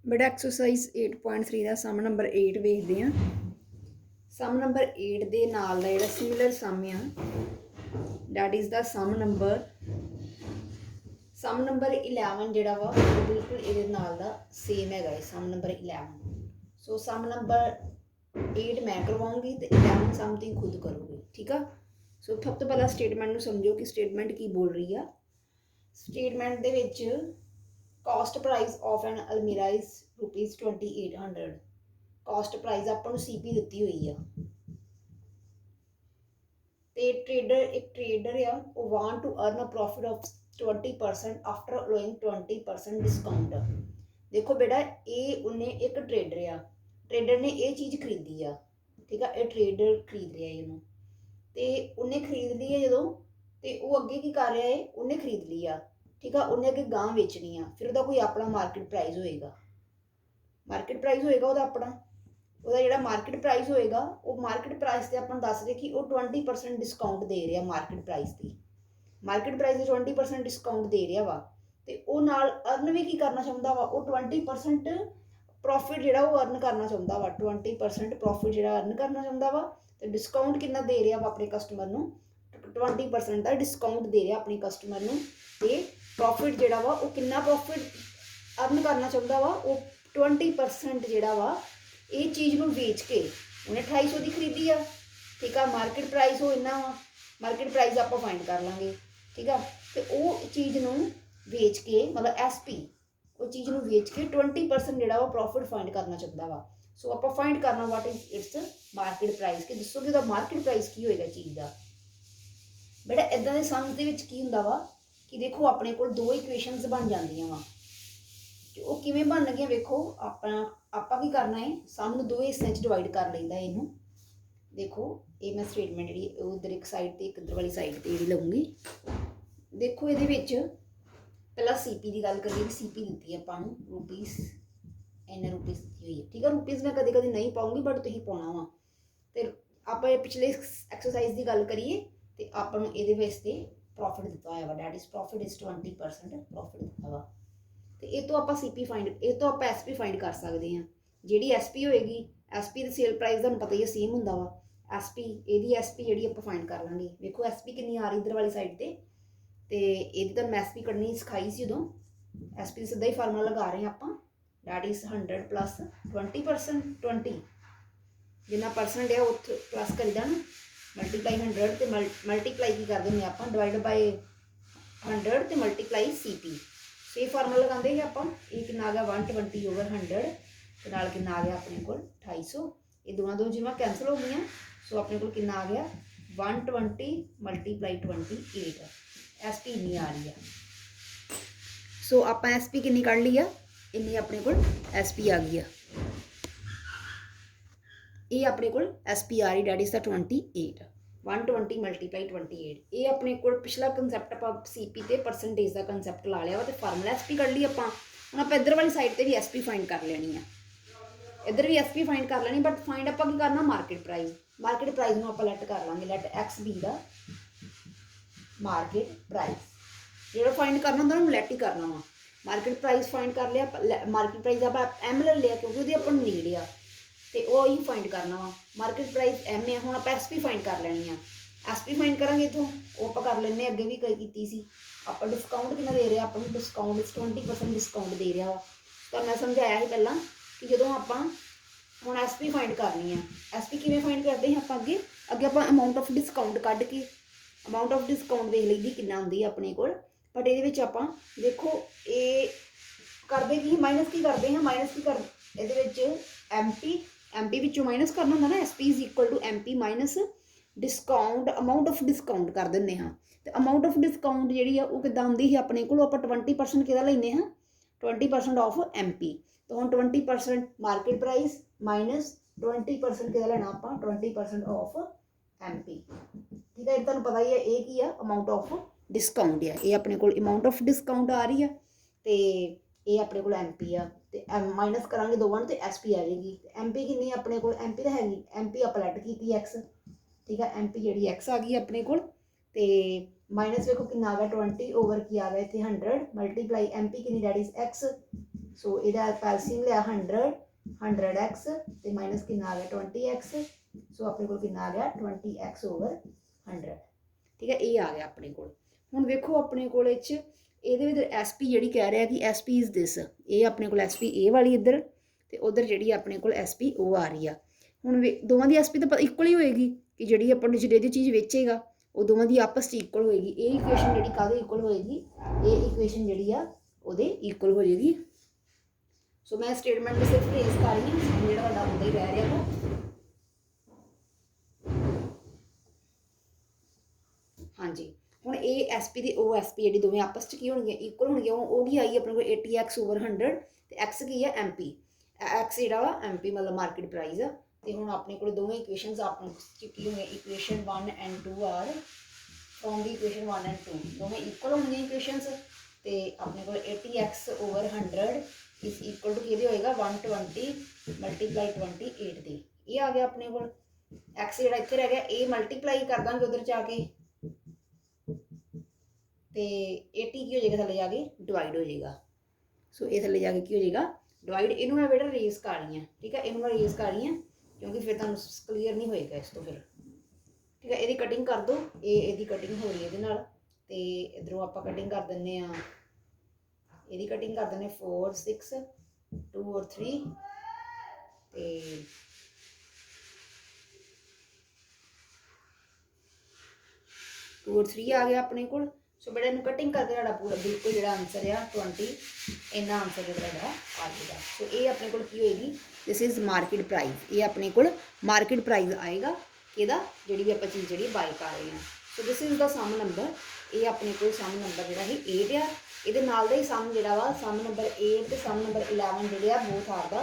ਬੇਟਾ ਐਕਸਰਸਾਈਜ਼ 8.3 ਦਾ sum number 8 ਵੇਖਦੇ ਹਾਂ। ਸਮ ਨੰਬਰ 8 ਦੇ ਨਾਲ ਦਾ ਜਿਹੜਾ ਸਿਮਿਲਰ ਸਮ ਆ that is the sum number 11 ਜਿਹੜਾ ਵਾ ਉਹ ਬਿਲਕੁਲ ਇਹਦੇ ਨਾਲ ਦਾ ਸੇਮ ਹੈਗਾ ਹੈ। ਸਮ ਨੰਬਰ 11 ਸੋ ਸਮ ਨੰਬਰ 8 ਮੈਂ ਕਰਵਾਉਂਗੀ ਤੇ 11 ਸਮ ਤੁਸੀਂ ਖੁਦ ਕਰੋਗੇ, ਠੀਕ ਆ। ਸੋ ਸਭ ਤੋਂ ਪਹਿਲਾਂ ਸਟੇਟਮੈਂਟ ਨੂੰ ਸਮਝੋ ਕਿ ਸਟੇਟਮੈਂਟ ਕੀ ਬੋਲ ਰਹੀ ਆ। ਸਟੇਟਮੈਂਟ ਦੇ ਵਿੱਚ cost price of an almirah is rupees 2800। cost price ਆਪਾਂ ਨੂੰ CP ਦਿੱਤੀ ਹੋਈ ਆ ਤੇ ਇੱਕ ਟ੍ਰੇਡਰ ਆ ਉਹ want to earn a profit of 20% after allowing 20% discount। ਦੇਖੋ ਬੇਟਾ ਇਹ ਉਹਨੇ ਇੱਕ ਟ੍ਰੇਡਰ ਨੇ ਇਹ ਚੀਜ਼ ਖਰੀਦੀ ਆ, ਠੀਕ ਆ। ਇਹ ਟ੍ਰੇਡਰ ਖਰੀਦ ਰਿਹਾ ਇਹਨੂੰ ਤੇ ਉਹਨੇ ਖਰੀਦ ਲਈ ਹੈ ਜਦੋਂ, ਤੇ ਉਹ ਅੱਗੇ ਕੀ ਕਰ ਰਿਹਾ ਹੈ, ਉਹਨੇ ਖਰੀਦ ਲਈ ਆ, ਠੀਕ ਆ। ਉਹਨੇ ਅੱਗੇ ਗਾਂ ਵੇਚਣੀ ਆ, ਫਿਰ ਉਹਦਾ ਕੋਈ ਆਪਣਾ ਮਾਰਕੀਟ ਪ੍ਰਾਈਸ ਹੋਏਗਾ ਉਹਦਾ ਜਿਹੜਾ ਮਾਰਕੀਟ ਪ੍ਰਾਈਸ ਹੋਏਗਾ ਉਹ ਮਾਰਕੀਟ ਪ੍ਰਾਈਸ ਤੇ ਆਪਾਂ ਨੂੰ ਦੱਸ ਦੇ ਕਿ ਉਹ 20% ਡਿਸਕਾਊਂਟ ਦੇ ਰਿਹਾ। ਮਾਰਕੀਟ ਪ੍ਰਾਈਸ ਤੇ 20% ਡਿਸਕਾਊਂਟ ਦੇ ਰਿਹਾ ਵਾ ਤੇ ਉਹ ਨਾਲ ਅਰਨ ਵੀ ਕੀ ਕਰਨਾ ਚਾਹੁੰਦਾ ਵਾ, ਉਹ 20% ਪ੍ਰੋਫਿਟ ਜਿਹੜਾ ਉਹ ਅਰਨ ਕਰਨਾ ਚਾਹੁੰਦਾ ਵਾ। 20% ਪ੍ਰੋਫਿਟ ਜਿਹੜਾ ਅਰਨ ਕਰਨਾ ਚਾਹੁੰਦਾ ਵਾ ਤੇ ਡਿਸਕਾਊਂਟ ਕਿੰਨਾ ਦੇ ਰਿਹਾ ਵਾ ਆਪਣੇ ਕਸਟਮਰ ਨੂੰ, 20% ਦਾ ਡਿਸਕਾਊਂਟ ਦੇ ਰਿਹਾ ਆਪਣੇ ਕਸਟਮਰ ਨੂੰ। ਤੇ ਪ੍ਰੋਫਿਟ ਜਿਹੜਾ ਵਾ ਉਹ ਕਿੰਨਾ ਪ੍ਰੋਫਿਟ ਅਰਨ ਕਰਨਾ ਚਾਹੁੰਦਾ ਵਾ, ਉਹ 20% ਜਿਹੜਾ ਵਾ ਇਹ ਚੀਜ਼ ਨੂੰ ਵੇਚ ਕੇ ਉਹਨੇ 2800 ਦੀ ਖਰੀਦੀ ਆ, ਠੀਕ ਆ। ਮਾਰਕੀਟ ਪ੍ਰਾਈਸ ਉਹ ਇੰਨਾ ਵਾ, ਮਾਰਕੀਟ ਪ੍ਰਾਈਸ ਆਪਾਂ ਫਾਈਂਡ ਕਰ ਲਾਂਗੇ, ਠੀਕ ਆ। ਤੇ ਉਹ ਚੀਜ਼ ਨੂੰ ਵੇਚ ਕੇ ਮਤਲਬ SP ਉਹ ਚੀਜ਼ ਨੂੰ ਵੇਚ ਕੇ 20% ਜਿਹੜਾ ਵਾ ਪ੍ਰੋਫਿਟ ਫਾਈਂਡ ਕਰਨਾ ਚਾਹੁੰਦਾ ਵਾ। ਸੋ ਆਪਾਂ ਫਾਈਂਡ ਕਰਨਾ what is it's market price, ਕਿ ਦੱਸੋ ਕਿ ਉਹਦਾ ਮਾਰਕੀਟ ਪ੍ਰਾਈਸ ਕੀ ਹੋਏਗਾ ਚੀਜ਼ ਦਾ। ਬੇਟਾ ਇੱਦਾਂ ਦੇ ਸਮਸ ਦੇ ਵਿੱਚ ਕੀ ਹੁੰਦਾ ਵਾ ਕਿ ਦੇਖੋ ਆਪਣੇ ਕੋਲ ਦੋ ਇਕੁਏਸ਼ਨਸ ਬਣ ਜਾਂਦੀਆਂ ਵਾ। ਉਹ ਕਿਵੇਂ ਬਣਨਗੀਆਂ ਵੇਖੋ। ਆਪਾਂ ਕੀ ਕਰਨਾ ਹੈ, ਸਮ ਨੂੰ ਦੋ ਹਿੱਸਿਆਂ 'ਚ ਡਿਵਾਈਡ ਕਰ ਲੈਂਦਾ ਇਹਨੂੰ। ਦੇਖੋ ਇਹ ਮੈਂ ਸਟੇਟਮੈਂਟ ਜਿਹੜੀ ਉਧਰ ਇੱਕ ਸਾਈਡ ਤੇ ਇੱਕ ਇੱਧਰ ਵਾਲੀ ਸਾਈਡ ਤੇ ਜਿਹੜੀ ਲਊਂਗੀ। ਦੇਖੋ ਇਹਦੇ ਵਿੱਚ ਪਹਿਲਾਂ CP ਦੀ ਗੱਲ ਕਰੀਏ। CP ਦਿੱਤੀ ਆਪਾਂ ਨੂੰ ਰੁਪੀਸ, ਇੰਨਾ ਰੁਪੀਸ ਦਿੱਤੀ ਹੋਈ ਹੈ, ਠੀਕ ਆ। ਰੁਪੀਸ ਮੈਂ ਕਦੇ ਕਦੇ ਨਹੀਂ ਪਾਉਂਗੀ ਬਟ ਤੁਸੀਂ ਪਾਉਣਾ ਵਾ। ਤੇ ਆਪਾਂ ਇਹ ਪਿਛਲੇ ਐਕਸਰਸਾਈਜ਼ ਦੀ ਗੱਲ ਕਰੀਏ ਤੇ ਆਪਾਂ ਨੂੰ ਇਹਦੇ ਵਿੱਚ ਤੇ ਪ੍ਰੋਫਿਟ ਦਿੱਤਾ ਹੋਇਆ ਵਾ, that is profit is 20% profit ਦਿੱਤਾ ਵਾ। ਤੇ ਇਹ ਤੋਂ ਆਪਾਂ SP ਫਾਈਂਡ ਕਰ ਸਕਦੇ ਹਾਂ। ਜਿਹੜੀ SP ਹੋਏਗੀ, SP ਦੇ ਸੇਲ ਪ੍ਰਾਈਸ ਤੁਹਾਨੂੰ ਪਤਾ ਹੀ ਹੈ ਸੇਮ ਹੁੰਦਾ ਵਾ। ਇਹਦੀ SP ਜਿਹੜੀ ਆਪਾਂ ਫਾਈਂਡ ਕਰ ਲਾਂਗੇ। ਵੇਖੋ SP ਕਿੰਨੀ ਆ ਰਹੀ ਇੱਧਰ ਵਾਲੀ ਸਾਈਡ ਤੇ ਇਹਦੀ ਤਾਂ ਮੈਂ SP ਕੱਢਣੀ ਸਿਖਾਈ ਸੀ ਉਦੋਂ। SP ਦੀ ਸਿੱਧਾ ਹੀ ਫਾਰਮੂਲਾ ਲਗਾ ਰਹੇ ਹਾਂ ਆਪਾਂ, ਡੈਟ ਇਜ਼ 100 ਪਲੱਸ 20%। 20 ਜਿੰਨਾ ਪਰਸੈਂਟ ਆ ਉੱਥੇ ਪਲੱਸ ਕਰੀਦਾ ਨਾ, ਮਲਟੀਪਲਾਈ 100 ਤੇ ਮਲਟੀਪਲਾਈ ਕੀ ਕਰ ਦਿੰਦੇ ਆਪਾਂ, ਡਿਵਾਈਡ ਬਾਈ 100 ਤੇ ਮਲਟੀਪਲਾਈ CP। ਸੋ ਇਹ ਫਾਰਮੂਲਾ ਲਗਾਉਂਦੇ ਸੀ ਆਪਾਂ। ਇਹ ਕਿੰਨਾ ਆ ਗਿਆ 120/100 ਤੇ ਨਾਲ ਕਿੰਨਾ ਆ ਗਿਆ ਆਪਣੇ ਕੋਲ 2800। ਇਹ ਦੋਵਾਂ ਦੋ ਜਿਵੇਂ ਕੈਂਸਲ ਹੋ ਗਈਆਂ। ਸੋ ਆਪਣੇ ਕੋਲ ਕਿੰਨਾ ਆ ਗਿਆ 120 × 28। SP ਇੰਨੀ ਆ ਰਹੀ ਆ। ਸੋ ਆਪਾਂ SP ਕਿੰਨੀ ਕੱਢ ਲਈ ਆ, ਇੰਨੀ ਆਪਣੇ ਕੋਲ SP ਆ ਗਈ ਆ। ਇਹ ਆਪਣੇ ਕੋਲ SP ਆ ਰਹੀ, ਡੈਟ ਇਜ਼ ਦਾ 28। 120 × 28। ਇਹ ਆਪਣੇ ਕੋਲ ਪਿਛਲਾ ਕੰਸੈਪਟ ਆਪਾਂ CP ਤੇ ਪਰਸੈਂਟੇਜ ਦਾ ਕੰਸੈਪਟ ਲਾ ਲਿਆ ਵਾ ਤੇ ਫਾਰਮੂਲਾ SP ਕੱਢ ਲਈ ਆਪਾਂ। ਹੁਣ ਆਪਾਂ ਇੱਧਰ ਵਾਲੀ ਸਾਈਡ ਤੇ ਵੀ SP ਫਾਈਂਡ ਕਰ ਲੈਣੀ ਆ, ਇੱਧਰ ਵੀ SP ਫਾਈਂਡ ਕਰ ਲੈਣੀ। ਬਟ ਫਾਈਂਡ ਆਪਾਂ ਕੀ ਕਰਨਾ, ਮਾਰਕੀਟ ਪ੍ਰਾਈਸ ਨੂੰ ਆਪਾਂ ਲੈਟ ਕਰ ਲਾਂਗੇ, let X be the market price. ਜਿਹੜਾ ਫਾਈਂਡ ਕਰਨਾ ਹੁੰਦਾ ਉਹਨੂੰ ਲੈਟ ਹੀ ਕਰਨਾ ਵਾ। ਮਾਰਕੀਟ ਪ੍ਰਾਈਸ ਫਾਈਂਡ ਕਰ ਲਿਆ, ਮਾਰਕੀਟ ਪ੍ਰਾਈਸ ਆਪਾਂ M ਲੈ ਲਿਆ ਕਿਉਂਕਿ ਉਹਦੀ ਆਪਾਂ ਨੂੰ ਨੀਡ ਆ ਤੇ ਉਹ ਹੀ ਫਾਈਂਡ ਕਰਨਾ ਵਾ। ਮਾਰਕੀਟ ਪ੍ਰਾਈਸ M ਹੈ। ਹੁਣ ਆਪਾਂ SP ਫਾਈਂਡ ਕਰ ਲੈਣੀ ਆ। SP ਫਾਈਂਡ ਕਰਾਂਗੇ ਇੱਥੋਂ, ਉਹ ਆਪਾਂ ਕਰ ਲੈਂਦੇ ਅੱਗੇ ਵੀ ਕੀਤੀ ਸੀ ਆਪਾਂ। ਡਿਸਕਾਊਂਟ ਕਿੰਨਾ ਦੇ ਰਿਹਾ ਆਪਾਂ ਨੂੰ, ਡਿਸਕਾਊਂਟ 20% ਡਿਸਕਾਊਂਟ ਦੇ ਰਿਹਾ ਵਾ। ਤਾਂ ਮੈਂ ਸਮਝਾਇਆ ਸੀ ਪਹਿਲਾਂ ਕਿ ਜਦੋਂ ਆਪਾਂ ਹੁਣ SP ਫਾਈਂਡ ਕਰਨੀ ਆ, SP ਕਿਵੇਂ ਫਾਈਂਡ ਕਰਦੇ ਹਾਂ ਆਪਾਂ ਅੱਗੇ ਆਪਾਂ ਅਮਾਊਂਟ ਆਫ ਡਿਸਕਾਊਂਟ ਕੱਢ ਕੇ ਅਮਾਊਂਟ ਆਫ ਡਿਸਕਾਊਂਟ ਦੇਖ ਲਈਦੀ ਕਿੰਨਾ ਹੁੰਦੀ ਆ ਆਪਣੇ ਕੋਲ। ਬਟ ਇਹਦੇ ਵਿੱਚ ਆਪਾਂ ਦੇਖੋ ਇਹ ਕਰਦੇ ਕੀ, ਮਾਈਨਸ ਕੀ ਕਰਦੇ ਹਾਂ, ਇਹਦੇ ਵਿੱਚ MP ਵਿੱਚੋਂ ਮਾਈਨਸ ਕਰਨਾ ਹੁੰਦਾ ਨਾ। SP = MP minus discount, amount of discount ਕਰ ਦਿੰਦੇ ਹਾਂ। ਤੇ ਅਮਾਊਂਟ ਆਫ ਡਿਸਕਾਊਂਟ ਜਿਹੜੀ ਆ ਉਹ ਕਿੱਦਾਂ ਹੁੰਦੀ ਸੀ ਆਪਣੇ ਕੋਲ, ਆਪਾਂ 20% ਕਿਹਦਾ ਲੈਂਦੇ ਹਾਂ, 20% ਆਫ MP। ਤਾਂ ਹੁਣ 20% ਮਾਰਕੀਟ ਪ੍ਰਾਈਸ ਮਾਈਨਸ 20% ਕਿਹਦਾ ਲੈਣਾ ਆਪਾਂ, 20% ਆਫ MP, ਠੀਕ ਹੈ। ਇਹ ਤੁਹਾਨੂੰ ਪਤਾ ਹੀ ਹੈ ਇਹ ਕੀ ਆ, ਅਮਾਊਂਟ ਆਫ ਡਿਸਕਾਊਂਟ ਆ। ਇਹ ਆਪਣੇ ਕੋਲ ਅਮਾਊਂਟ ਆਫ ਡਿਸਕਾਊਂਟ ਆ ਰਹੀ ਆ ਤੇ ਇਹ ਆਪਣੇ ਕੋਲ MP ਆ। ਤੇ ਮਾਈਨਸ ਕਰਾਂਗੇ ਦੋਵਾਂ ਨੂੰ ਤੇ SP ਆ ਜਾਏਗੀ। MP ਕਿੰਨੀ ਆਪਣੇ ਕੋਲ, MP ਤਾਂ ਹੈਗੀ, MP ਆਪਾਂ ਲੈਟ ਕੀਤੀ X, ਠੀਕ ਹੈ। MP ਜਿਹੜੀ X ਆ ਗਈ ਆਪਣੇ ਕੋਲ ਤੇ ਮਾਈਨਸ ਵੇਖੋ ਕਿੰਨਾ ਆ ਗਿਆ 20 ਓਵਰ ਕੀ ਆ ਗਿਆ ਇੱਥੇ 100 ਮਲਟੀਪਲਾਈ MP ਕਿੰਨੀ, ਡੈਟ ਇਜ਼ X। सो ਇਹਦਾ ਐਲਸੀਐਮ ਲਿਆ 100x ਤੇ ਮਾਈਨਸ ਕਿੰਨਾ ਆ ਗਿਆ 20x। ਸੋ ਆਪਣੇ ਕੋਲ ਕਿੰਨਾ ਆ ਗਿਆ 20x ਓਵਰ 100। ਠੀਕ ਹੈ, ਇਹ ਆ ਗਿਆ ਆਪਣੇ ਕੋਲ। ਹੁਣ ਵੇਖੋ ਆਪਣੇ ਕੋਲ ਇਹਦੇ ਵਿੱਚ ਐਸਪੀ ਜਿਹੜੀ ਕਹਿ ਰਿਹਾ ਕਿ ਐਸਪੀ ਇਜ਼ ਦਿਸ, ਇਹ ਆਪਣੇ ਕੋਲ ਐਸਪੀ ਇਹ ਵਾਲੀ ਇੱਧਰ ਤੇ ਉਧਰ ਜਿਹੜੀ ਆਪਣੇ ਕੋਲ ਐਸਪੀ ਉਹ ਆ ਰਹੀ ਆ। ਹੁਣ ਦੋਵਾਂ ਦੀ ਐਸਪੀ ਤਾਂ ਇਕੁਅਲ ਹੀ ਹੋਏਗੀ ਕਿ ਜਿਹੜੀ ਆਪਾਂ ਨੂੰ ਜਿਹੜੀ ਚੀਜ਼ ਵੇਚੇਗਾ ਉਹ ਦੋਵਾਂ ਦੀ ਆਪਸ 'ਚ ਇਕੁਅਲ ਹੋਏਗੀ। ਇਹ ਇਕੁਏਸ਼ਨ ਜਿਹੜੀ ਕਾਹਦੇ ਇਕੁਅਲ ਹੋਏਗੀ, ਇਹ ਇਕੁਏਸ਼ਨ ਜਿਹੜੀ ਆ ਉਹਦੇ ਇਕੁਅਲ ਹੋ ਜਾਏਗੀ। ਸੋ ਮੈਂ ਸਟੇਟਮੈਂਟ ਨੂੰ ਸਿਰਫ ਰੇਜ਼ ਕਰ ਰਹੀ ਹਾਂ, ਜਿਹੜਾ ਵੱਡਾ ਹੁੰਦਾ ਹੀ ਰਹਿ ਰਿਹਾ ਵਾ। ਹਾਂਜੀ, ਹੁਣ ਇਹ ਐਸਪੀ ਤੇ ਉਹ ਐਸਪੀ ਜਿਹੜੀ ਦੋਵੇਂ ਆਪਸ 'ਚ ਕੀ ਹੋਣਗੀਆਂ ਇਕੁਅਲ ਹੋਣਗੀਆਂ। ਉਹ ਕੀ ਆਈ ਆਪਣੇ ਕੋਲ 80x ਓਵਰ 100 ਤੇ ਐਕਸ ਕੀ ਆ ਐਮਪੀ। ਐਕਸ ਜਿਹੜਾ ਵਾ ਐਮਪੀ ਮਤਲਬ ਮਾਰਕੀਟ ਪ੍ਰਾਈਸ ਆ। ਤੇ ਹੁਣ ਆਪਣੇ ਕੋਲ ਦੋਵੇਂ ਇਕੁਏਸ਼ਨਸ ਆਪਣੇ ਕੀ ਹੋਣਗੀਆਂ, equation 1 and 2 are from the equation 1 and 2 ਦੋਵੇਂ ਇਕੁਅਲ ਹੋਣਗੀਆਂ ਇਕੁਏਸ਼ਨਸ। ਤੇ ਆਪਣੇ ਕੋਲ 80x ਓਵਰ 100 ਇਸ ਇਕੁਅਲ ਟੂ ਕਿਹਦੇ ਹੋਏਗਾ 120 ਮਲਟੀਪਲਾਈ 28 ਦੇ। ਇਹ ਆ ਗਿਆ ਆਪਣੇ ਕੋਲ। ਐਕਸ ਜਿਹੜਾ ਇੱਥੇ ਰਹਿ ਗਿਆ ਇਹ ਮਲਟੀਪਲਾਈ ਕਰ ਦਾਂਗੇ ਉਧਰ ਜਾ ਕੇ ਤੇ 80 ਕੀ ਹੋ ਜਾਏਗਾ ਥੱਲੇ ਜਾ ਕੇ ਡਿਵਾਈਡ ਹੋ ਜਾਏਗਾ। ਸੋ ਇਹ ਥੱਲੇ ਜਾ ਕੇ ਕੀ ਹੋ ਜਾਏਗਾ ਡਿਵਾਈਡ। ਇਹਨੂੰ ਮੈਂ ਬੇਟਾ ਰੇਜ਼ ਕਰ ਰਹੀ ਹਾਂ, ਠੀਕ ਹੈ, ਇਹਨੂੰ ਮੈਂ ਰੇਜ਼ ਕਰ ਰਹੀ ਹਾਂ ਕਿਉਂਕਿ ਫਿਰ ਤੁਹਾਨੂੰ ਕਲੀਅਰ ਨਹੀਂ ਹੋਏਗਾ ਇਸ ਤੋਂ ਫਿਰ। ਠੀਕ ਹੈ, ਇਹਦੀ ਕਟਿੰਗ ਕਰ ਦਿਓ। ਇਹਦੀ ਕਟਿੰਗ ਹੋ ਰਹੀ ਹੈ ਇਹਦੇ ਨਾਲ ਤੇ ਇਧਰੋਂ ਆਪਾਂ ਕਟਿੰਗ ਕਰ ਦਿੰਦੇ ਹਾਂ, ਇਹਦੀ ਕਟਿੰਗ ਕਰ ਦਿੰਦੇ 4 6 2 ਔਰ 3 ਤੇ 2 ਔਰ 3 ਆ ਗਿਆ ਆਪਣੇ ਕੋਲ। ਸੋ ਬੇਟਾ ਇਹਨੂੰ ਕਟਿੰਗ ਕਰਕੇ ਤੁਹਾਡਾ ਪੂਰਾ ਬਿਲਕੁਲ ਜਿਹੜਾ ਆਨਸਰ ਆ 20 ਇੰਨਾ ਆਨਸਰ ਜਿਹੜਾ ਆ ਜਾਏਗਾ। ਸੋ ਇਹ ਆਪਣੇ ਕੋਲ ਕੀ ਹੋਏਗੀ, ਦਿਸ ਇਜ਼ ਮਾਰਕੀਟ ਪ੍ਰਾਈਸ। ਇਹ ਆਪਣੇ ਕੋਲ ਮਾਰਕੀਟ ਪ੍ਰਾਈਸ ਆਏਗਾ ਇਹਦਾ, ਜਿਹੜੀ ਵੀ ਆਪਾਂ ਚੀਜ਼ ਜਿਹੜੀ ਬਾਈ ਕਰ ਰਹੇ ਹਾਂ। So this is the sum number. ਇਹ ਆਪਣੇ ਕੋਲ ਸਮ ਨੰਬਰ ਜਿਹੜਾ ਹੈ 8 ਆ। ਇਹਦੇ ਨਾਲ ਦਾ ਹੀ ਸਮ ਜਿਹੜਾ ਵਾ ਸਮ ਨੰਬਰ 8 ਤੇ ਸਮ ਨੰਬਰ 11 ਜਿਹੜੇ ਆ both are the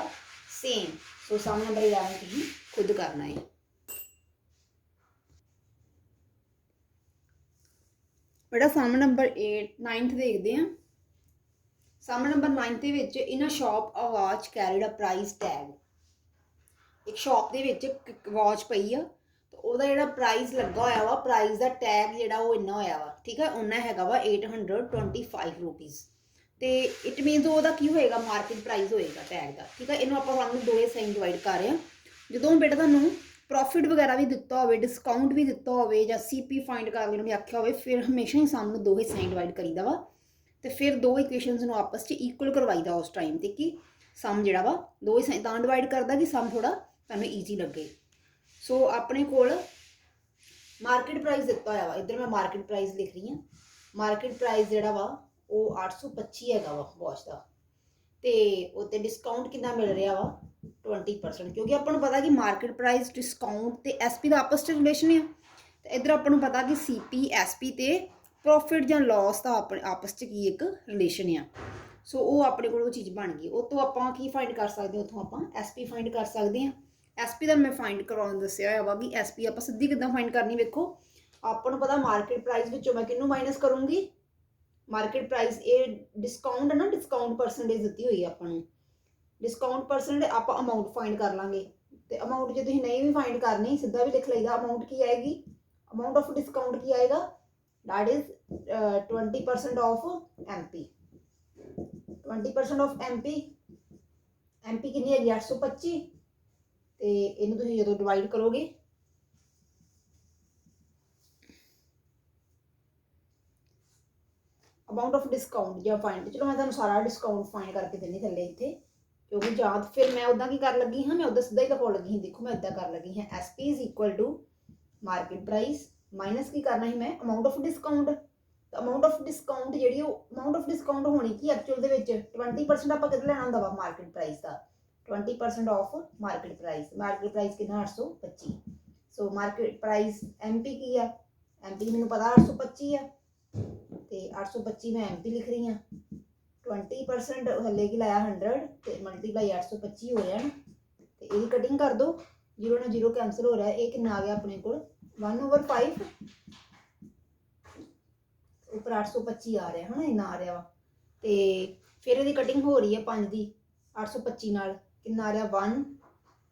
same. So sum number 11 ਤੁਸੀਂ ਖੁਦ ਕਰਨਾ ਹੈ। ਬੇਟਾ ਸਮ ਨੰਬਰ 9th ਦੇਖਦੇ ਹਾਂ। ਸਮ ਨੰਬਰ 9 ਦੇ ਵਿੱਚ ਇਨ ਅ ਸ਼ਾਪ ਅ ਵਾਚ ਕੈਰੀਡ ਅ ਪ੍ਰਾਈਸ ਟੈਗ। ਇੱਕ ਸ਼ਾਪ ਦੇ ਵਿੱਚ ਇੱਕ ਵਾਚ ਪਈ ਆ ਤੇ ਉਹਦਾ ਜਿਹੜਾ ਪ੍ਰਾਈਸ ਲੱਗਾ ਹੋਇਆ ਵਾ, ਪ੍ਰਾਈਸ ਦਾ ਟੈਗ ਜਿਹੜਾ ਉਹ ਇੰਨਾ ਹੋਇਆ ਵਾ। ਠੀਕ ਹੈ, ਉਹਨਾਂ ਹੈਗਾ ਵਾ 825 ਰੁਪੀਜ਼। ਤੇ ਇਟ ਮੀਨਸ ਉਹਦਾ ਕੀ ਹੋਏਗਾ ਮਾਰਕੀਟ ਪ੍ਰਾਈਸ ਹੋਏਗਾ ਟੈਗ ਦਾ। ਠੀਕ ਹੈ, ਇਹਨੂੰ ਆਪਾਂ ਸਾਨੂੰ ਦੋ ਹਿੱਸੇ ਡਿਵਾਈਡ ਕਰ ਰਹੇ ਹਾਂ। ਜਦੋਂ ਬੇਟਾ ਤੁਹਾਨੂੰ ਪ੍ਰੋਫਿਟ ਵਗੈਰਾ ਵੀ ਦਿੱਤਾ ਹੋਵੇ, ਡਿਸਕਾਊਂਟ ਵੀ ਦਿੱਤਾ ਹੋਵੇ ਜਾਂ ਸੀਪੀ ਫਾਈਂਡ ਕਰ ਲੈਣ ਵੀ ਆਖਿਆ ਹੋਵੇ, ਫਿਰ ਹਮੇਸ਼ਾ ਹੀ ਸਮ ਨੂੰ ਦੋ ਹਿੱਸਿਆਂ ਡਿਵਾਈਡ ਕਰੀਦਾ ਵਾ ਤੇ ਫਿਰ ਦੋ ਇਕੁਏਸ਼ਨਸ ਨੂੰ ਆਪਸ 'ਚ ਇਕੁਅਲ ਕਰਵਾਈਦਾ ਉਸ ਟਾਈਮ ਤੇ ਕਿ ਸਮ ਜਿਹੜਾ ਵਾ ਦੋ ਹਿੱਸਿਆਂ ਤਾਂ ਡਿਵਾਈਡ ਕਰਦਾ ਕਿ ਸਮ ਥੋੜਾ ਤੁਹਾਨੂੰ ਈਜ਼ੀ ਲੱਗੇ। ਸੋ ਆਪਣੇ ਕੋਲ ਮਾਰਕੀਟ ਪ੍ਰਾਈਸ ਦਿੱਤਾ ਹੋਇਆ ਵਾ, ਇੱਧਰ ਮੈਂ ਮਾਰਕੀਟ ਪ੍ਰਾਈਸ ਲਿਖ ਰਹੀ ਹਾਂ। ਮਾਰਕੀਟ ਪ੍ਰਾਈਸ ਜਿਹੜਾ ਵਾ ਉਹ 825 ਹੈਗਾ ਵਾ ਵਾਚ ਦਾ ਤੇ ਉੱਤੇ ਡਿਸਕਾਊਂਟ ਕਿੰਨਾ ਮਿਲ ਰਿਹਾ ਵਾ 20%। ਕਿਉਂਕਿ ਆਪਾਂ ਨੂੰ ਪਤਾ ਕਿ ਮਾਰਕੀਟ ਪ੍ਰਾਈਸ ਡਿਸਕਾਊਂਟ ਤੇ ਐਸਪੀ ਦਾ ਆਪਸ 'ਚ ਰਿਲੇਸ਼ਨ ਆ ਤੇ ਇੱਧਰ ਆਪਾਂ ਨੂੰ ਪਤਾ ਕਿ ਸੀਪੀ ਐਸਪੀ ਤੇ ਪ੍ਰੋਫਿਟ ਜਾਂ ਲਾਸ ਦਾ ਆਪਣੇ ਆਪਸ 'ਚ ਕੀ ਇੱਕ ਰਿਲੇਸ਼ਨ ਆ। ਸੋ ਉਹ ਆਪਣੇ ਕੋਲ ਉਹ ਚੀਜ਼ ਬਣ ਗਈ। ਉਹ ਤੋਂ ਆਪਾਂ ਕੀ ਫਾਈਂਡ ਕਰ ਸਕਦੇ ਹਾਂ, ਉੱਥੋਂ ਆਪਾਂ ਐਸਪੀ ਫਾਈਂਡ ਕਰ ਸਕਦੇ ਹਾਂ। ਐਸਪੀ ਦਾ ਮੈਂ ਫਾਈਂਡ ਕਰਾਉਣ ਦੱਸਿਆ ਹੋਇਆ ਵਾ ਵੀ ਐਸਪੀ ਆਪਾਂ ਸਿੱਧੀ ਕਿੱਦਾਂ ਫਾਈਂਡ ਕਰਨੀ। ਵੇਖੋ ਆਪਾਂ ਨੂੰ ਪਤਾ ਮਾਰਕੀਟ ਪ੍ਰਾਈਸ ਵਿੱਚੋਂ ਮੈਂ ਕਿਹਨੂੰ ਮਾਈਨਸ ਕਰੂੰਗੀ, ਮਾਰਕੀਟ ਪ੍ਰਾਈਸ ਇਹ ਡਿਸਕਾਊਂਟ ਹੈ ਨਾ, ਡਿਸਕਾਊਂਟ ਪਰਸੈਂਟੇਜ ਦਿੱਤੀ ਹੋਈ ਹੈ ਆਪਾਂ ਨੂੰ। ਡਿਸਕਾਊਂਟ ਪਰਸੈਂਟ ਆਪਾਂ ਅਮਾਊਂਟ ਫਾਈਂਡ ਕਰ ਲਾਂਗੇ ਤੇ ਅਮਾਊਂਟ ਜੇ ਤੁਸੀਂ ਨਹੀਂ ਵੀ ਫਾਈਂਡ ਕਰਨੀ ਸਿੱਧਾ ਵੀ ਲਿਖ ਲਈਦਾ। ਅਮਾਊਂਟ ਕੀ ਆਏਗੀ, ਅਮਾਊਂਟ ਆਫ ਡਿਸਕਾਊਂਟ ਕੀ ਆਏਗਾ, that is 20% of MP। 20% of MP ਕਿੰਨੀ ਹੈਗੀ 825 ਤੇ ਇਹਨੂੰ ਤੁਸੀਂ ਜਦੋਂ ਡਿਵਾਈਡ ਕਰੋਗੇ ਅਮਾਊਂਟ ਆਫ ਡਿਸਕਾਊਂਟ ਜਾਂ ਫਾਈਂਡ, ਚਲੋ ਮੈਂ ਤੁਹਾਨੂੰ ਸਾਰਾ ਡਿਸਕਾਊਂਟ ਫਾਈਂਡ ਕਰਕੇ ਦਿੰਦੀ ਥੱਲੇ ਇੱਥੇ ਕਿਉਂਕਿ ਜਾਂ ਫਿਰ ਮੈਂ ਉੱਦਾਂ ਕੀ ਕਰ ਲੱਗੀ ਹਾਂ, ਮੈਂ ਉੱਦਾਂ ਸਿੱਧਾ ਹੀ ਲਿਖਾਉਣ ਲੱਗੀ ਸੀ। ਦੇਖੋ ਮੈਂ ਇੱਦਾਂ ਕਰ ਲੱਗੀ ਹਾਂ SP is equal to market price minus ਕੀ ਕਰਨਾ ਸੀ ਮੈਂ amount of discount. Amount of discount ਜਿਹੜੀ ਉਹ ਅਮਾਊਂਟ ਆਫ ਡਿਸਕਾਊਂਟ ਹੋਣੀ ਕੀ ਐਕਚੁਅਲ ਦੇ ਵਿੱਚ 20% ਆਪਾਂ ਕਿੱਥੇ ਲੈਣਾ ਹੁੰਦਾ ਵਾ market price the 20% of market price. Market price ਕਿੰਨਾ 825। ਸੋ ਮਾਰਕੀਟ ਪ੍ਰਾਈਸ MP ਕੀ ਆ, MP ਮੈਨੂੰ ਪਤਾ 825 ਆ ਤੇ 825 ਮੈਂ MP ਲਿਖ ਰਹੀ ਹਾਂ। 20% ਹੱਲੇ ਕੀ ਲਾਇਆ 100 ਤੇ ਮਲਟੀਪਲਾਈ 825 ਹੋ ਰਿਹਾ ਨਾ ਤੇ ਇਹਦੀ ਕਟਿੰਗ ਕਰ ਦੋ। 0 ਨਾਲ 0 ਕੈਂਸਲ ਹੋ ਰਿਹਾ। ਇਹ ਕਿੰਨਾ ਆ ਗਿਆ ਆਪਣੇ ਕੋਲ 1/5 ਉੱਪਰ 825 ਆ ਰਿਹਾ ਹੈ ਨਾ, ਇੰਨਾ ਆ ਰਿਹਾ ਵਾ ਤੇ ਫਿਰ ਇਹਦੀ ਕਟਿੰਗ ਹੋ ਰਹੀ ਹੈ 5 ਦੀ 825 ਨਾਲ ਕਿੰਨਾ ਆ ਰਿਹਾ 1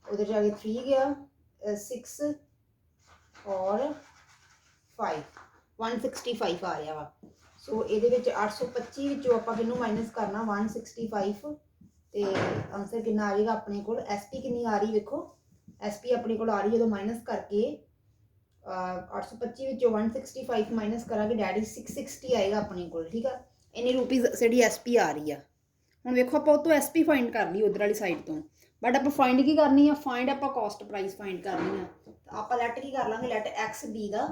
ਉਧਰ ਜਾ ਕੇ 3 ਗਿਆ 6 ਔਰ 5 165 ਆ ਰਿਹਾ ਵਾ। ਸੋ ਇਹਦੇ ਵਿੱਚ 825 ਵਿੱਚੋਂ ਆਪਾਂ ਕਿਹਨੂੰ ਮਾਈਨਸ ਕਰਨਾ 165 ਤੇ ਆਨਸਰ ਕਿੰਨਾ ਆ ਜਾਏਗਾ ਆਪਣੇ ਕੋਲ SP ਕਿੰਨੀ ਆ ਰਹੀ ਵੇਖੋ SP ਆਪਣੇ ਕੋਲ ਆ ਰਹੀ ਜਦੋਂ ਮਾਈਨਸ ਕਰਕੇ 825 ਵਿੱਚੋਂ 165 ਮਾਈਨਸ ਕਰਾਂਗੇ ਡੈਡੀ 660 ਆਏਗਾ ਆਪਣੇ ਕੋਲ ਠੀਕ ਆ ਇੰਨੀ ਰੁਪੀਜ਼ ਜਿਹੜੀ SP ਆ ਰਹੀ ਆ ਹੁਣ ਵੇਖੋ ਆਪਾਂ ਉਹ ਤੋਂ SP ਫਾਈਂਡ ਕਰ ਲਈ ਉਧਰ ਵਾਲੀ ਸਾਈਡ ਤੋਂ ਬਟ ਆਪਾਂ ਫਾਈਂਡ ਕੀ ਕਰਨੀ ਆ ਫਾਈਂਡ ਆਪਾਂ ਕਾਸਟ ਪ੍ਰਾਈਸ ਫਾਈਂਡ ਕਰਨੀ ਆ ਤਾਂ ਆਪਾਂ ਲੈਟ ਕੀ ਕਰ ਲਾਂਗੇ ਲੈਟ X ਬੀ ਦਾ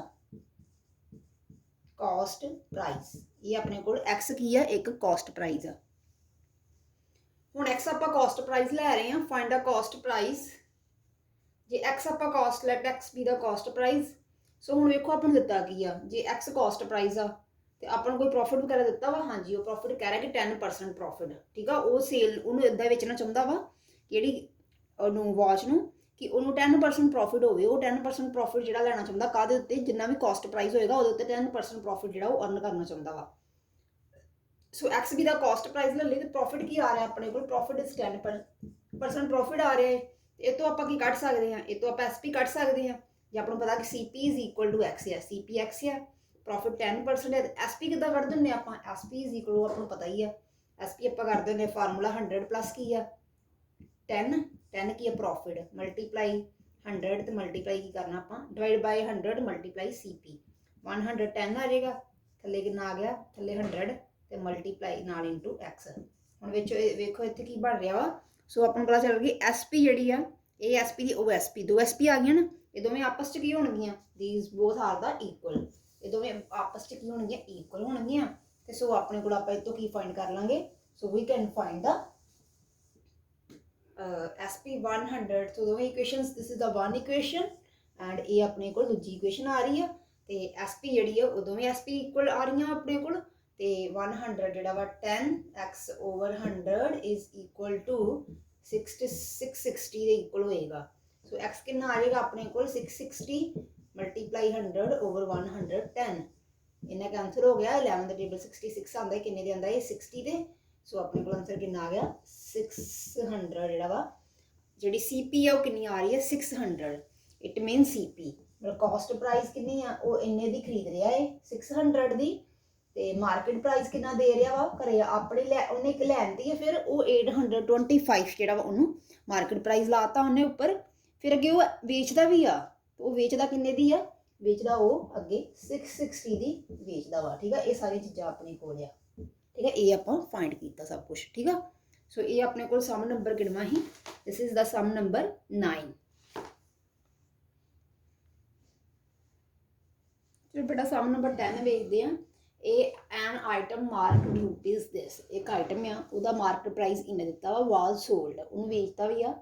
ਕਾਸਟ ਪ੍ਰਾਈਸ ਇਹ ਆਪਣੇ ਕੋਲ X ਕੀ ਆ ਇੱਕ ਕਾਸਟ ਪ੍ਰਾਈਸ ਆ ਹੁਣ X ਆਪਾਂ ਕਾਸਟ ਪ੍ਰਾਈਸ ਲੈ ਰਹੇ ਹਾਂ ਫਾਈਂਡ ਦਾ ਕਾਸਟ ਪ੍ਰਾਈਸ ਜੇ X ਆਪਾਂ ਕਾਸਟ ਲੈਟ X ਬੀ ਦਾ ਕਾਸਟ ਪ੍ਰਾਈਸ ਸੋ ਹੁਣ ਵੇਖੋ ਆਪਾਂ ਨੂੰ ਦਿੱਤਾ ਕੀ ਆ ਜੇ X ਕਾਸਟ ਪ੍ਰਾਈਸ ਆ ਤੇ ਆਪਾਂ ਨੂੰ ਕੋਈ ਪ੍ਰੋਫਿਟ ਵਗੈਰਾ ਦਿੱਤਾ ਵਾ ਹਾਂਜੀ ਉਹ ਪ੍ਰੋਫਿਟ ਕਹਿ ਰਿਹਾ ਕਿ 10% ਪ੍ਰੋਫਿਟ ਠੀਕ ਆ ਉਹ ਸੇਲ ਉਹਨੂੰ ਇਦਾਂ ਵੇਚਣਾ ਚਾਹੁੰਦਾ ਵਾ ਕਿਹੜੀ ਉਹਨੂੰ ਵਾਚ ਨੂੰ ਕਿ ਉਹਨੂੰ 10% ਪ੍ਰੋਫਿਟ ਹੋਵੇ ਉਹ 10% ਪ੍ਰੋਫਿਟ ਜਿਹੜਾ ਲੈਣਾ ਚਾਹੁੰਦਾ ਕਾਹਦੇ ਉੱਤੇ ਜਿੰਨਾ ਵੀ ਕਾਸਟ ਪ੍ਰਾਈਸ ਹੋਏਗਾ ਉਹਦੇ ਉੱਤੇ 10% ਪ੍ਰੋਫਿਟ ਜਿਹੜਾ ਉਹ ਅਰਨ ਕਰਨਾ ਚਾਹੁੰਦਾ ਵਾ ਸੋ X ਵੀ ਦਾ ਕਾਸਟ ਪ੍ਰਾਈਸ ਲੈ ਲਈ ਤੇ ਪ੍ਰੋਫਿਟ ਕੀ ਆ ਰਿਹਾ ਆਪਣੇ ਕੋਲ ਪ੍ਰੋਫਿਟ ਇਜ਼ 10% ਪ੍ਰੋਫਿਟ ਆ ਰਿਹਾ ਹੈ ਇਹ ਤੋਂ ਆਪਾਂ ਕੀ ਕੱਢ ਸਕਦੇ ਹਾਂ ਇਹ ਤੋਂ ਆਪਾਂ SP ਕੱਢ ਸਕਦੇ ਹਾਂ ਜੇ ਆਪਾਂ ਨੂੰ ਪਤਾ ਕਿ CP is equal to X ਹੈ CP X ਹੈ ਪ੍ਰੋਫਿਟ 10% ਹੈ SP ਕਿੱਦਾਂ ਕੱਢ ਦਿੰਦੇ ਆਪਾਂ SP ਇਜ਼ ਇਕੁਅਲ ਟੂ ਆਪਾਂ ਨੂੰ ਪਤਾ ਹੀ ਆ SP ਆਪਾਂ ਕਰ ਦਿੰਦੇ ਫਾਰਮੂਲਾ 100 ਪਲੱਸ ਕੀ ਆ 10 ਕੀ ਹੈ ਪ੍ਰੋਫਿਟ ਮਲਟੀਪਲਾਈ 100 ਤੇ ਮਲਟੀਪਲਾਈ ਕੀ ਕਰਨਾ ਆਪਾਂ ਡਿਵਾਈਡ ਬਾਈ 100 ਮਲਟੀਪਲਾਈ CP 110 ਆ ਜਾਏਗਾ ਥੱਲੇ ਕਿੰਨਾ ਆ ਗਿਆ ਥੱਲੇ 100 ਤੇ ਮਲਟੀਪਲਾਈ ਨਾਲ ਇਨਟੂ X ਹੁਣ ਵਿੱਚ ਵੇਖੋ ਇੱਥੇ ਕੀ ਬਣ ਰਿਹਾ ਵਾ ਸੋ ਆਪਾਂ ਨੂੰ ਪਤਾ ਚੱਲ ਗਈ SP ਜਿਹੜੀ ਆ ਇਹ SP ਦੀ ਉਹ SP ਦੋ SP ਆ ਗਈਆਂ ਨਾ ਇਹ ਦੋਵੇਂ ਆਪਸ 'ਚ ਕੀ ਹੋਣਗੀਆਂ these both are the equal ਇਹ ਦੋਵੇਂ ਆਪਸ 'ਚ ਕੀ ਹੋਣਗੀਆਂ ਇਕੁਅਲ ਹੋਣਗੀਆਂ ਤੇ ਸੋ ਆਪਣੇ ਕੋਲ ਆਪਾਂ ਇਹ ਤੋਂ ਕੀ ਫਾਈਂਡ ਕਰ ਲਾਂਗੇ so we can find the SP 100 so ਦੋਵੇਂ equations this is the one equation and ਇਹ ਆਪਣੇ ਕੋਲ ਦੂਜੀ ਇਕੁਏਸ਼ਨ ਆ ਰਹੀ ਆ ਤੇ SP ਜਿਹੜੀ ਆ ਉਹ ਦੋਵੇਂ SP ਇਕੁਅਲ ਆ ਰਹੀਆਂ ਆਪਣੇ ਕੋਲ ਤੇ 100 ਜਿਹੜਾ ਵਾ 10x over 100 is equal to 660 ਦੇ ਇਕੁਅਲ ਹੋਏਗਾ ਸੋ x ਕਿੰਨਾ ਆ ਜਾਏਗਾ ਆਪਣੇ ਕੋਲ 660 ਮਲਟੀਪਲਾਈ 100 ਓਵਰ 110 ਇਹਨਾਂ ਦਾ ਆਨਸਰ ਹੋ ਗਿਆ 11 ਦਾ ਟੇਬਲ 66 ਆਉਂਦਾ ਹੈ ਕਿੰਨੇ ਦੇ ਆਉਂਦਾ ਹੈ 60 ਦੇ ਸੋ ਆਪਣੇ ਕੋਲ ਆਨਸਰ ਕਿੰਨਾ ਆ ਗਿਆ 600 ਜਿਹੜਾ ਵਾ ਜਿਹੜੀ CP ਆ ਉਹ ਕਿੰਨੀ ਆ ਰਹੀ ਹੈ 600 ਇਟ ਮੀਨ CP ਮਤਲਬ ਕਾਸਟ ਪ੍ਰਾਈਸ ਕਿੰਨੀ ਆ ਉਹ ਇੰਨੇ ਦੀ ਖਰੀਦ ਰਿਹਾ ਹੈ 600 ਦੀ ਤੇ ਮਾਰਕੀਟ ਪ੍ਰਾਈਸ ਕਿੰਨਾ ਦੇ ਰਿਹਾ ਵਾ ਘਰੇ ਆਪਣੇ ਲੈ ਉਹਨੇ ਇੱਕ ਲੈਂਦੀ ਹੈ ਫਿਰ ਉਹ 825 ਜਿਹੜਾ ਵਾ ਉਹਨੂੰ ਮਾਰਕੀਟ ਪ੍ਰਾਈਸ ਲਾਤਾ ਉਹਨੇ ਉੱਪਰ ਫਿਰ ਅੱਗੇ ਉਹ ਵੇਚਦਾ ਵੀ ਆ ਉਹ ਵੇਚਦਾ ਕਿੰਨੇ ਦੀ ਆ ਵੇਚਦਾ ਉਹ ਅੱਗੇ 660 ਦੀ ਵੇਚਦਾ ਵਾ ਠੀਕ ਆ ਇਹ ਸਾਰੀਆਂ ਚੀਜ਼ਾਂ ਆਪਣੇ ਕੋਲ ਆ ਠੀਕ ਹੈ ਇਹ ਆਪਾਂ ਫਾਈਂਡ ਕੀਤਾ ਸਭ ਕੁਝ ਠੀਕ ਆ ਸੋ ਇਹ ਆਪਣੇ ਕੋਲ ਸਮ ਨੰਬਰ ਕਿੰਨਾ ਹੀ ਦਿਸ ਇਜ਼ ਦਾ ਸਮ ਨੰਬਰ 9 ਚਲੋ ਬੇਟਾ ਸਮ ਨੰਬਰ 10 ਵੇਖਦੇ ਆ ਇਹ ਐਨ ਆਈਟਮ ਮਾਰਕਡ ਰੁਪੀਜ਼ ਦਿਸ ਇੱਕ ਆਈਟਮ ਆ ਉਹਦਾ ਮਾਰਕੀਟ ਪ੍ਰਾਈਸ ਇੰਨਾ ਦਿੱਤਾ ਵਾ ਵਾਜ਼ ਸੋਲਡ ਉਹਨੂੰ ਵੇਚਦਾ ਵੀ ਆ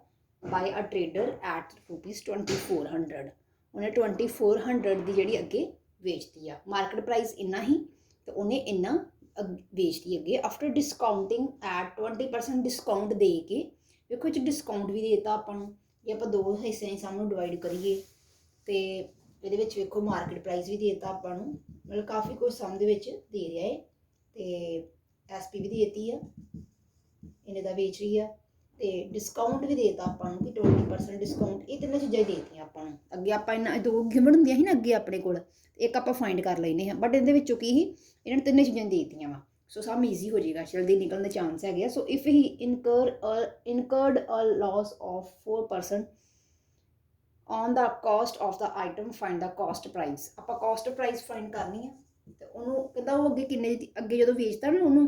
ਬਾਈ ਅ ਟਰੇਡਰ ਐਟ ਰੁਪੀਜ਼ 2400 ਉਹਨੇ 2400 ਦੀ ਜਿਹੜੀ ਅੱਗੇ ਵੇਚਦੀ ਆ ਮਾਰਕੀਟ ਪ੍ਰਾਈਸ ਇੰਨਾ ਹੀ ਤੇ ਉਹਨੇ ਇੰਨਾ ਵੇਚਦੀ ਅੱਗੇ ਆਫਟਰ ਡਿਸਕਾਊਂਟਿੰਗ ਐਟ 20% ਡਿਸਕਾਊਂਟ ਦੇ ਕੇ ਵੇਖੋ ਇਹ 'ਚ ਡਿਸਕਾਊਂਟ ਵੀ ਦੇਤਾ ਆਪਾਂ ਨੂੰ ਜੇ ਆਪਾਂ ਦੋ ਹਿੱਸਿਆਂ 'ਚ ਸਾਨੂੰ ਡਿਵਾਈਡ ਕਰੀਏ ਤੇ ਇਹਦੇ ਵਿੱਚ ਵੇਖੋ ਮਾਰਕੀਟ ਪ੍ਰਾਈਸ ਵੀ ਦੇਤਾ ਆਪਾਂ ਨੂੰ ਮਤਲਬ ਕਾਫੀ ਕੁਝ ਸਮ ਦੇ ਵਿੱਚ ਦੇ ਰਿਹਾ ਹੈ ਤੇ SP ਵੀ ਦੇਤੀ ਆ ਇਹਨੇ ਦਾ ਵੇਚ ਰਹੀ ਆ ਤੇ ਡਿਸਕਾਊਂਟ ਵੀ ਦੇਤਾ ਆਪਾਂ ਨੂੰ ਕਿ 20% ਡਿਸਕਾਊਂਟ ਇਹ ਤਿੰਨਾਂ ਚੀਜ਼ਾਂ ਹੀ ਦੇਤੀਆਂ ਆਪਾਂ ਨੂੰ ਅੱਗੇ ਆਪਾਂ ਇਹਨਾਂ ਦੋ ਗਿਵਨ ਹੁੰਦੀਆਂ ਸੀ ਨਾ ਅੱਗੇ ਆਪਣੇ ਕੋਲ ਇੱਕ ਆਪਾਂ ਫਾਈਂਡ ਕਰ ਲੈਨੇ ਹਾਂ ਬਟ ਇਹਦੇ ਵਿੱਚੋਂ ਕੀ ਹੀ ਇਹਨਾਂ ਨੇ ਤਿੰਨੇ ਚੀਜ਼ਾਂ ਦੇਤੀਆਂ ਵਾ ਸੋ ਸਮ ਈਜ਼ੀ ਹੋ ਜਾਏਗਾ ਜਲਦੀ ਨਿਕਲਣ ਦੇ ਚਾਂਸ ਹੈਗੇ ਆ so if he incurred a loss of 4% on the cost of the item find the cost price ਆਪਾਂ cost price find ਕਰਨੀ ਆ ਤੇ ਉਹਨੂੰ ਕਹਿੰਦਾ ਉਹ ਅੱਗੇ ਕਿੰਨੇ ਅੱਗੇ ਜਦੋਂ ਵੇਚਦਾ ਨਾ ਉਹਨੂੰ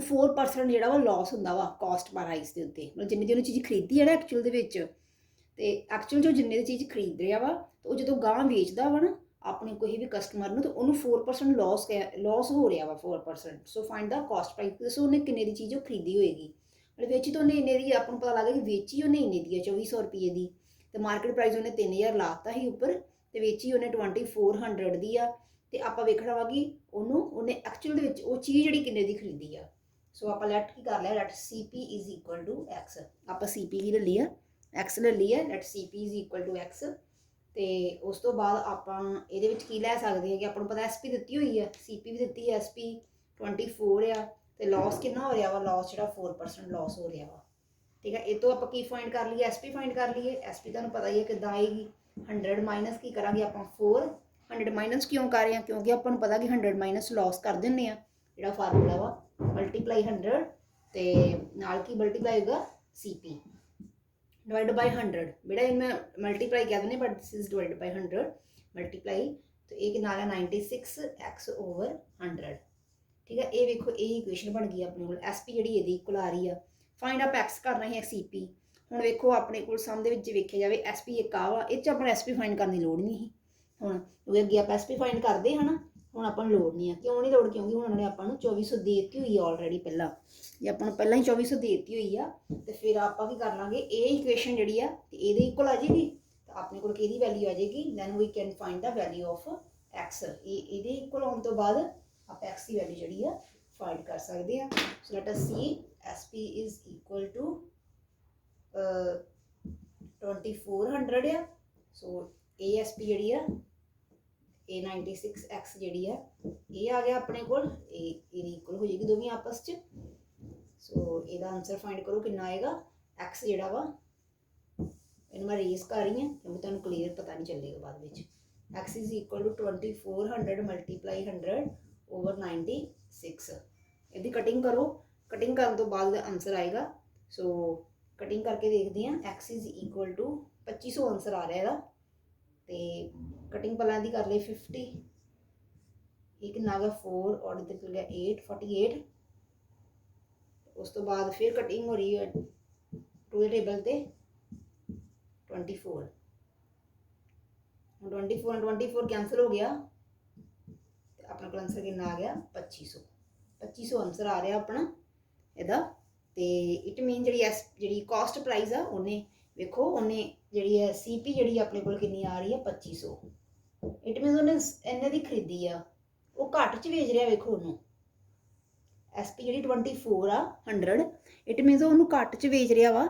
4% ਜਿਹੜਾ ਵਾ ਲਾਸ ਹੁੰਦਾ ਵਾ cost price ਦੇ ਉੱਤੇ ਮਤਲਬ ਜਿੰਨੇ ਦੀ ਉਹਨੇ ਚੀਜ਼ ਖਰੀਦੀ ਹੈ ਨਾ ਐਕਚੁਅਲ ਦੇ ਵਿੱਚ ਤੇ ਐਕਚੁਅਲ ਜੋ ਜਿੰਨੇ ਦੀ ਚੀਜ਼ ਖਰੀਦ ਰਿਹਾ ਵਾ ਉਹ ਜਦੋਂ ਗਾਂ ਵੇਚਦਾ ਵਾ ਨਾ ਆਪਣੇ ਕੋਈ ਵੀ ਕਸਟਮਰ ਨੂੰ ਤੇ ਉਹਨੂੰ 4% ਲਾਸ ਹੋ ਰਿਹਾ ਵਾ 4% ਸੋ ਫਾਈਂਡ ਦਾ ਕਾਸਟ ਪ੍ਰਾਈਸ ਦੱਸੋ ਉਹਨੇ ਕਿੰਨੇ ਦੀ ਚੀਜ਼ ਉਹ ਖਰੀਦੀ ਹੋਏਗੀ ਮਤਲਬ ਵੇਚੀ ਤਾਂ ਉਹਨੇ ਇੰਨੇ ਦੀ ਆਪਾਂ ਨੂੰ ਪਤਾ ਲੱਗਾ ਕਿ ਵੇਚੀ ਉਹਨੇ ਇੰਨੇ ਦੀ ਆ 2400 ਰੁਪਏ ਦੀ ਤੇ ਮਾਰਕੀਟ ਪ੍ਰਾਈਸ ਉਹਨੇ 3000 ਲਾਤਾ ਸੀ ਉੱਪਰ ਤੇ ਵੇਚੀ ਉਹਨੇ 2400 ਦੀ ਆ ਤੇ ਆਪਾਂ ਵੇਖਣਾ ਵਾ ਕਿ ਉਹਨੇ ਐਕਚੁਅਲ ਦੇ ਵਿੱਚ ਉਹ ਚੀਜ਼ ਜਿਹੜੀ ਕਿੰਨੇ ਦੀ ਖਰੀਦੀ ਆ ਸੋ ਆਪਾਂ ਲੈਟ ਕੀ ਕਰ ਲਿਆ let CP is equal to X ਆਪਾਂ CP ਕੀ ਲੈ ਲਈ ਆ X ਲੈ ਲਈ ਆ let CP is equal to X ਤੇ ਉਸ ਤੋਂ ਬਾਅਦ ਆਪਾਂ ਇਹਦੇ ਵਿੱਚ ਕੀ ਲੈ ਸਕਦੇ ਹਾਂ ਕਿ ਆਪਾਂ ਨੂੰ ਪਤਾ SP ਦਿੱਤੀ ਹੋਈ ਆ CP ਵੀ ਦਿੱਤੀ ਹੈ SP 24 ਆ ਤੇ ਲਾਸ ਕਿੰਨਾ ਹੋ ਰਿਹਾ ਵਾ ਲਾਸ ਜਿਹੜਾ 4% ਲਾਸ ਹੋ ਰਿਹਾ ਵਾ ਠੀਕ ਹੈ ਇਹ ਤੋਂ ਆਪਾਂ ਕੀ ਫਾਈਂਡ ਕਰ ਲਈਏ SP ਫਾਈਂਡ ਕਰ ਲਈਏ SP ਤੁਹਾਨੂੰ ਪਤਾ ਹੀ ਹੈ ਕਿੱਦਾਂ ਆਏਗੀ 100 ਮਾਈਨਸ ਕੀ ਕਰਾਂਗੇ ਆਪਾਂ 4 100 ਮਾਈਨਸ ਕਿਉਂ ਕਰ ਰਹੇ ਹਾਂ ਕਿਉਂਕਿ ਆਪਾਂ ਨੂੰ ਪਤਾ ਕਿ 100 ਮਾਈਨਸ ਲਾਸ ਕਰ ਦਿੰਦੇ ਆ ਜਿਹੜਾ ਫਾਰਮੂਲਾ ਵਾ ਮਲਟੀਪਲਾਈ 100 ਤੇ ਨਾਲ ਕੀ ਮਲਟੀਪਲਾਈ ਹੋਏਗਾ CP डिवाइड बाय 100 बेटा इनमें मल्टीप्लाई क्या देने but this is divide by 100 multiply तो ये कितना आ गया 96x/100 ठीक है। ये देखो ये इक्वेशन बन गई अपने को SP जी ये इक्वल आ रही है। फाइंड आप X करना है CP हुण देखो अपने को सम दे विच वेखिया जाए SP एक आ वा इह अपने SP फाइंड करने की लोड़ नहीं ही हुण क्योंकि अगे आप SP फाइंड करते हैं ना ਹੁਣ ਆਪਾਂ ਨੂੰ ਲੋੜ ਨਹੀਂ ਆ ਕਿਉਂ ਨਹੀਂ ਲੋੜ ਕਿਉਂਕਿ ਹੁਣ ਉਹਨਾਂ ਨੇ ਆਪਾਂ ਨੂੰ 2400 ਦੇ ਦਿੱਤੀ ਹੋਈ ਆ ਆਲਰੇਡੀ ਪਹਿਲਾਂ ਜੇ ਆਪਾਂ ਨੂੰ ਪਹਿਲਾਂ ਹੀ 2400 ਦੇ ਦਿੱਤੀ ਹੋਈ ਆ ਤੇ ਫਿਰ ਆਪਾਂ ਕੀ ਕਰ ਲਾਂਗੇ ਇਹ ਇਕੁਏਸ਼ਨ ਜਿਹੜੀ ਆ ਤੇ ਇਹਦੇ ਇਕੁਅਲ ਆ ਜਾਏਗੀ ਤਾਂ ਆਪਣੇ ਕੋਲ ਕਿਹਦੀ ਵੈਲਿਊ ਆ ਜਾਏਗੀ then we can find the value of x ਇਹਦੇ ਇਕੁਅਲ ਹੋਣ ਤੋਂ ਬਾਅਦ ਆਪਾਂ x ਦੀ ਵੈਲਿਊ ਜਿਹੜੀ ਆ ਫਾਈਂਡ ਕਰ ਸਕਦੇ ਆ। So let us see SP is equal to 2400 ਆ। ਸੋ ASP ਜਿਹੜੀ ਆ ए 96x जी है ये आ गया अपने को इक्वल हो जाएगी दोवें आपस च। सो ਇਹਦਾ आंसर फाइंड करो कितना आएगा x ਜਿਹੜਾ ਵਾ ਇਹਨੂੰ मैं रेस कर रही हूँ क्योंकि ਤੁਹਾਨੂੰ क्लीयर पता नहीं चलेगा बाद में x is equal to 2400 multiply 100 over 96 ਇਹਦੀ कटिंग करो कटिंग करने तो बाद आंसर आएगा। सो कटिंग करके देखते हैं x is equal to 2500 answer आ रहा है तो कटिंग पहला दी कर ले 50 एक ना गया 4 और इधर चल गया 8 48 उस तो बाद फिर कटिंग हो रही है टू द टेबल ते 24 कैंसिल हो गया अपना को आंसर कितना आ गया 2500 आंसर आ रहा अपना ਇਹਦਾ ਤੇ ਇਟ ਮੀਨ ਜਿਹੜੀ ਕਾਸਟ ਪ੍ਰਾਈਸ ਆ ਉਹਨੇ ਵੇਖੋ ਉਹਨੇ ਜਿਹੜੀ ਹੈ CP ਜਿਹੜੀ ਆਪਣੇ ਕੋਲ ਕਿੰਨੀ ਆ ਰਹੀ ਹੈ 2500 ਇਟ ਮੀਨਸ ਉਹਨੇ ਇੰਨੇ ਦੀ ਖਰੀਦੀ ਆ ਉਹ ਘੱਟ ਚ ਵੇਚ ਰਿਹਾ ਵੇਖੋ ਉਹਨੂੰ SP ਜਿਹੜੀ 24 ਆ 100 ਇਟ ਮੀਨਸ ਉਹਨੂੰ ਘੱਟ ਚ ਵੇਚ ਰਿਹਾ ਵਾ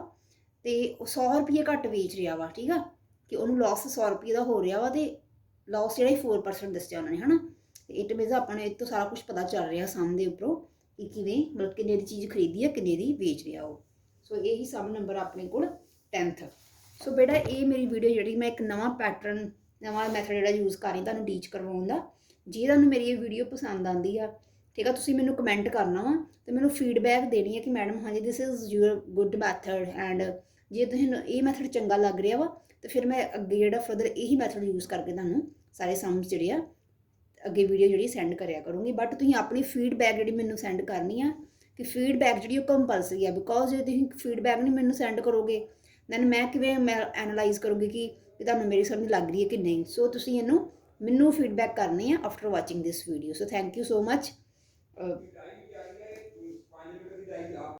ਤੇ ਉਹ 100 ਰੁਪਏ ਘੱਟ ਵੇਚ ਰਿਹਾ ਵਾ ਠੀਕ ਆ ਕਿ ਉਹਨੂੰ ਲਾਸ 100 ਰੁਪਏ ਦਾ ਹੋ ਰਿਹਾ ਵਾ ਤੇ ਲਾਸ ਜਿਹੜਾ 4% ਦੱਸਿਆ ਉਹਨਾਂ ਨੇ ਹਨਾ। ਇਟ ਮੀਨਸ ਆਪਾਂ ਨੂੰ ਇਹ ਤੋਂ ਸਾਰਾ ਕੁਝ ਪਤਾ ਚੱਲ ਰਿਹਾ ਸਾਹਮਣੇ ਉੱਪਰੋਂ ਕਿ ਕਿਵੇਂ ਮਤਲਬ ਕਿੰਨੇ ਦੀ ਚੀਜ਼ ਖਰੀਦੀ ਆ ਕਿੰਨੇ ਦੀ ਵੇਚ ਰਿਹਾ ਉਹ। ਸੋ ਇਹੀ ਸਮ ਨੰਬਰ ਆਪਣੇ ਕੋਲ 10th। ਸੋ ਬੇਟਾ ਇਹ ਮੇਰੀ ਵੀਡੀਓ ਜਿਹੜੀ ਮੈਂ ਇੱਕ ਨਵਾਂ ਪੈਟਰਨ ਨਵਾਂ ਮੈਥਡ ਜਿਹੜਾ ਯੂਜ਼ ਕਰ ਰਹੀ ਤੁਹਾਨੂੰ ਟੀਚ ਕਰਵਾਉਣ ਦਾ। ਜੇ ਤੁਹਾਨੂੰ ਮੇਰੀ ਇਹ ਵੀਡੀਓ ਪਸੰਦ ਆਉਂਦੀ ਆ ਠੀਕ ਆ ਤੁਸੀਂ ਮੈਨੂੰ ਕਮੈਂਟ ਕਰਨਾ ਵਾ ਤੇ ਮੈਨੂੰ ਫੀਡਬੈਕ ਦੇਣੀ ਹੈ ਕਿ ਮੈਡਮ ਹਾਂਜੀ this is your good method and ਜੇ ਤੁਹਾਨੂੰ ਇਹ ਮੈਥਡ ਚੰਗਾ ਲੱਗ ਰਿਹਾ ਵਾ ਤੇ ਫਿਰ ਮੈਂ ਅੱਗੇ ਜਿਹੜਾ ਫਰਦਰ ਇਹੀ ਮੈਥਡ ਯੂਜ਼ ਕਰਕੇ ਤੁਹਾਨੂੰ ਸਾਰੇ ਸਮਸ ਜਿਹੜੇ ਆ ਅੱਗੇ ਵੀਡੀਓ ਜਿਹੜੀ ਸੈਂਡ ਕਰਿਆ ਕਰੂੰਗੀ। ਬਟ ਤੁਸੀਂ ਆਪਣੀ ਫੀਡਬੈਕ ਜਿਹੜੀ ਮੈਨੂੰ ਸੈਂਡ ਕਰਨੀ ਆ ਕਿ ਫੀਡਬੈਕ ਜਿਹੜੀ ਉਹ ਕੰਪਲਸਰੀ ਆ ਬਿਕੋਜ਼ ਜੇ ਤੁਸੀਂ ਫੀਡਬੈਕ ਨਹੀਂ ਮੈਨੂੰ ਸੈਂਡ ਕਰੋਗੇ ਦੈਨ ਮੈਂ ਕਿਵੇਂ ਮੈਂ ਐਨਾਲਾਈਜ਼ ਕਰੂੰਗੀ ਕਿ ਤੁਹਾਨੂੰ ਮੇਰੀ ਸਮਝ ਲੱਗ ਰਹੀ ਹੈ ਕਿ ਨਹੀਂ। ਸੋ ਤੁਸੀਂ ਮੈਨੂੰ ਫੀਡਬੈਕ ਕਰਨੀ ਆ after watching this video. So thank you so much.